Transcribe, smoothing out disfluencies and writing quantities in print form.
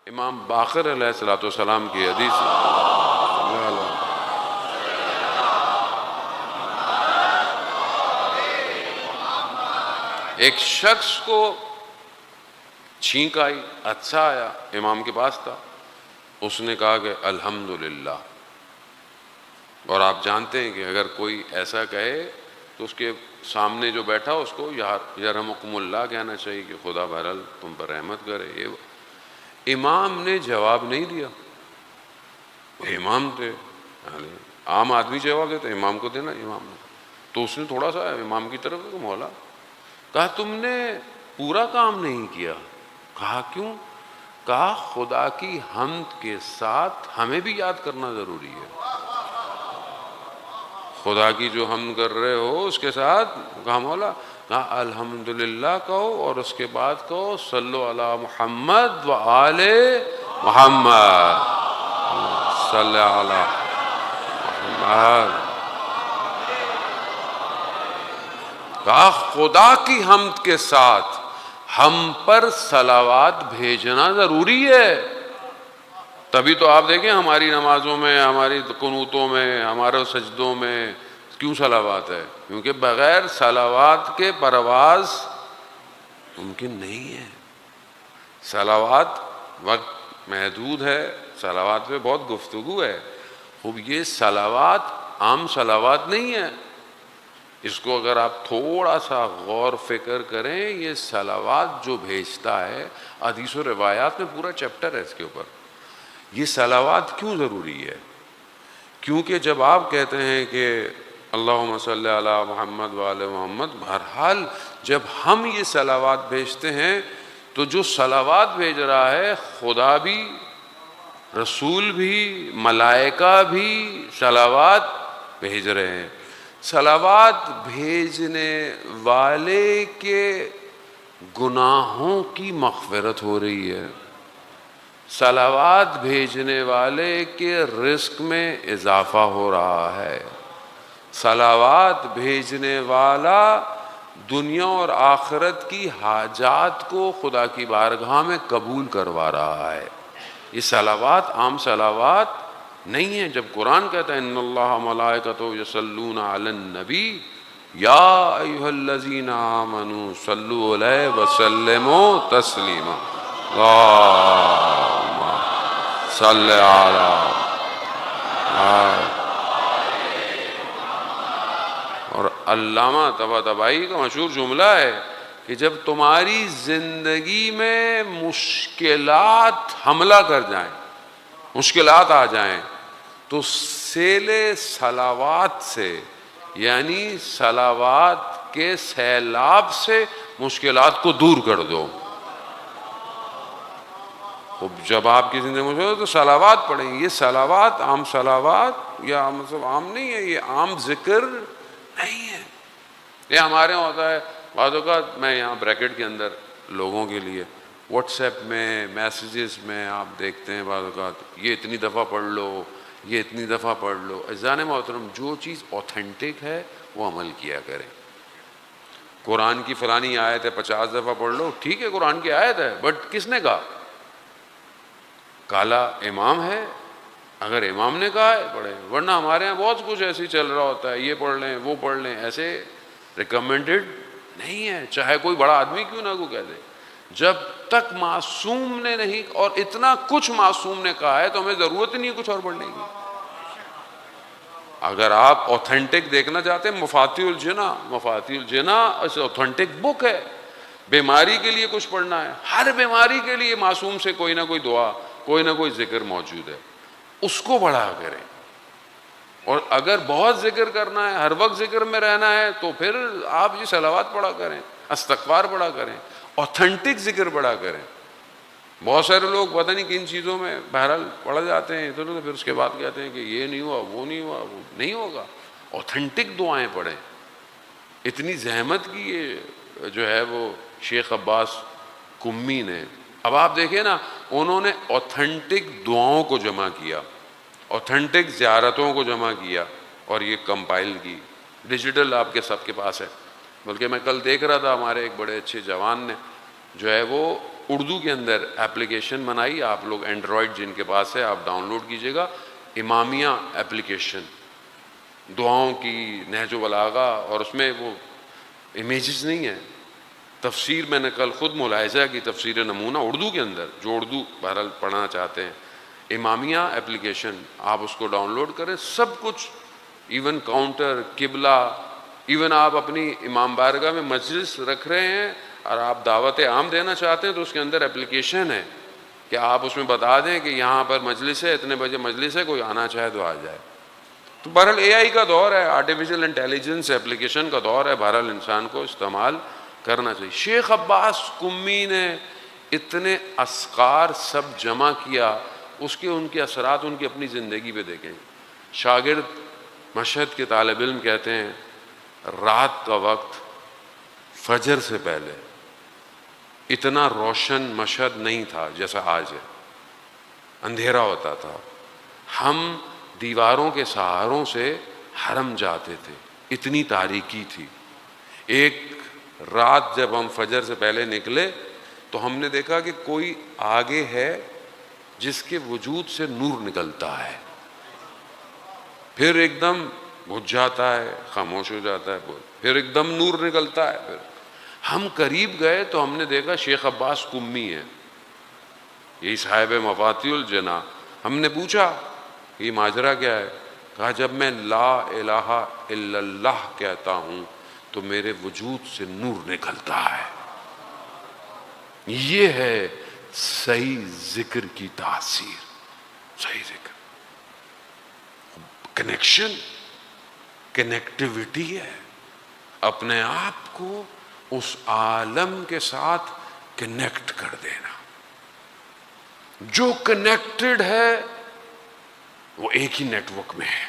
امام باقر علیہ الصلوۃ والسلام کی حدیث ایک شخص کو چھینک آئی، اچھا آیا، امام کے پاس تھا، اس نے کہا کہ الحمدللہ. اور آپ جانتے ہیں کہ اگر کوئی ایسا کہے تو اس کے سامنے جو بیٹھا اس کو یرحمکم اللہ کہنا چاہیے کہ خدا بہرحال تم پر رحمت کرے. یہ امام نے جواب نہیں دیا. امام تھے، عام آدمی جواب دیتے، امام کو دینا. امام نے تو اس نے تھوڑا سا امام کی طرف کہ مولا، کہا تم نے پورا کام نہیں کیا. کہا کیوں؟ کہا خدا کی حمد کے ساتھ ہمیں بھی یاد کرنا ضروری ہے. خدا کی جو حمد کر رہے ہو اس کے ساتھ کہا مولا، کہا الحمدللہ کہو اور اس کے بعد کہو صلو علی محمد و آل محمد، صلی علی محمد. کہا خدا کی حمد کے ساتھ ہم پر صلوات بھیجنا ضروری ہے. تبھی تو آپ دیکھیں ہماری نمازوں میں، ہماری قنوتوں میں، ہمارے سجدوں میں کیوں صلوات ہے؟ کیونکہ بغیر صلوات کے پرواز ممکن نہیں ہے. صلوات وقت محدود ہے، صلوات پہ بہت گفتگو ہے. خوب یہ صلوات عام صلوات نہیں ہے. اس کو اگر آپ تھوڑا سا غور فکر کریں، یہ صلوات جو بھیجتا ہے، حدیث و روایات میں پورا چیپٹر ہے اس کے اوپر. یہ صلوات کیوں ضروری ہے؟ کیونکہ جب آپ کہتے ہیں کہ اللہم صلی علی محمد و آل محمد، بہرحال جب ہم یہ صلوات بھیجتے ہیں تو جو صلوات بھیج رہا ہے خدا بھی، رسول بھی، ملائکہ بھی صلوات بھیج رہے ہیں. صلوات بھیجنے والے کے گناہوں کی مغفرت ہو رہی ہے. صلوات بھیجنے والے کے رزق میں اضافہ ہو رہا ہے. صلوات بھیجنے والا دنیا اور آخرت کی حاجات کو خدا کی بارگاہ میں قبول کروا رہا ہے. یہ صلوات عام صلوات نہیں ہیں. جب قرآن کہتا ہے ان اللہ ملائکتہ یصلون علی النبی یا ایھا الذین آمنوا صلوا علیہ وسلموا تسلیما، اللہم صلی علی. اور علامہ طباطبائی کا مشہور جملہ ہے کہ جب تمہاری زندگی میں مشکلات حملہ کر جائیں، مشکلات آ جائیں، تو سیل صلوات سے، یعنی صلوات کے سیلاب سے مشکلات کو دور کر دو. جب آپ کی زندگی میں تو صلوات پڑھیں. یہ صلوات عام صلوات یا مطلب عام نہیں ہے، یہ عام ذکر نہیں ہے. یہ ہمارے یہاں ہوتا ہے بعض اوقات، میں یہاں بریکٹ کے اندر لوگوں کے لیے واٹس ایپ میں میسیجز میں آپ دیکھتے ہیں بعض اوقات یہ اتنی دفعہ پڑھ لو، یہ اتنی دفعہ پڑھ لو. عزیزان محترم، جو چیز اوتھینٹک ہے وہ عمل کیا کریں. قرآن کی فلانی آیت ہے 50 دفعہ پڑھ لو، ٹھیک ہے قرآن کی آیت ہے، بٹ کس نے کہا؟ کالا امام ہے، اگر امام نے کہا ہے پڑھیں. ورنہ ہمارے ہاں بہت کچھ ایسے چل رہا ہوتا ہے، یہ پڑھ لیں وہ پڑھ لیں، ایسے ریکمینڈڈ نہیں ہے، چاہے کوئی بڑا آدمی کیوں نہ کو کہہ دے. جب تک معصوم نے نہیں، اور اتنا کچھ معصوم نے کہا ہے تو ہمیں ضرورت ہی نہیں ہے کچھ اور پڑھنے کی. اگر آپ اوتھینٹک دیکھنا چاہتے ہیں، مفاتیح الجنا اوتھینٹک بک ہے. بیماری کے لیے کچھ پڑھنا ہے، ہر بیماری کے لیے معصوم سے کوئی نہ کوئی دعا، کوئی نہ کوئی ذکر موجود ہے، اس کو بڑھا کریں. اور اگر بہت ذکر کرنا ہے، ہر وقت ذکر میں رہنا ہے، تو پھر آپ یہ صلوات پڑھا کریں، استغفار پڑھا کریں، اوتھینٹک ذکر پڑھا کریں. بہت سارے لوگ پتہ نہیں کن چیزوں میں بہرحال پڑھ جاتے ہیں ادھر ادھر، پھر اس کے بعد کہتے ہیں کہ یہ نہیں ہوا، وہ نہیں ہوا. وہ نہیں ہوگا. اوتھینٹک دعائیں پڑھیں. اتنی زحمت کی یہ جو ہے وہ شیخ عباس کمی نے، اب آپ دیکھیں نا، انہوں نے اوتھینٹک دعاؤں کو جمع کیا، اوتھینٹک زیارتوں کو جمع کیا اور یہ کمپائل کی. ڈیجیٹل آپ کے سب کے پاس ہے. بلکہ میں کل دیکھ رہا تھا، ہمارے ایک بڑے اچھے جوان نے جو ہے وہ اردو کے اندر اپلیکیشن بنائی، آپ لوگ اینڈرائڈ جن کے پاس ہے آپ ڈاؤن لوڈ کیجیے گا، امامیہ اپلیکیشن، دعاؤں کی نہج و بلاغہ، اور اس میں وہ امیجز نہیں ہیں، تفسیر میں نے کل خود ملاحظہ کی، تفسیر نمونہ اردو کے اندر، جو اردو بہرحال پڑھنا چاہتے ہیں، امامیہ اپلیکیشن آپ اس کو ڈاؤن لوڈ کریں، سب کچھ، ایون کاؤنٹر، قبلہ، ایون آپ اپنی امام بارگاہ میں مجلس رکھ رہے ہیں اور آپ دعوت عام دینا چاہتے ہیں تو اس کے اندر اپلیکیشن ہے کہ آپ اس میں بتا دیں کہ یہاں پر مجلس ہے، اتنے بجے مجلس ہے، کوئی آنا چاہے تو آ جائے۔ تو بہرحال اے آئی کا دور ہے، آرٹیفیشل انٹیلیجنس اپلیکیشن کا دور ہے، بہرحال انسان کو استعمال کرنا چاہیے۔ شیخ عباس قمی نے اتنے اسقار سب جمع کیا، اس کے ان کے اثرات ان کی اپنی زندگی پہ دیکھیں۔ شاگرد مشہد کے طالب علم کہتے ہیں رات کا وقت فجر سے پہلے اتنا روشن مشہد نہیں تھا جیسا آج ہے، اندھیرا ہوتا تھا، ہم دیواروں کے سہاروں سے حرم جاتے تھے، اتنی تاریکی تھی۔ ایک رات جب ہم فجر سے پہلے نکلے تو ہم نے دیکھا کہ کوئی آگے ہے جس کے وجود سے نور نکلتا ہے، پھر ایک دم بجھ جاتا ہے، خاموش ہو جاتا ہے، پھر ایک دم نور نکلتا ہے۔ پھر ہم قریب گئے تو ہم نے دیکھا شیخ عباس قمی ہے، یہی صاحب مفاتیح الجناح۔ ہم نے پوچھا یہ ماجرا کیا ہے؟ کہا جب میں لا الہ الا اللہ کہتا ہوں تو میرے وجود سے نور نکلتا ہے۔ یہ ہے صحیح ذکر کی تاثیر، صحیح ذکر، کنیکشن، کنیکٹیوٹی ہے، اپنے آپ کو اس عالم کے ساتھ کنیکٹ کر دینا۔ جو کنیکٹڈ ہے وہ ایک ہی نیٹ ورک میں ہے،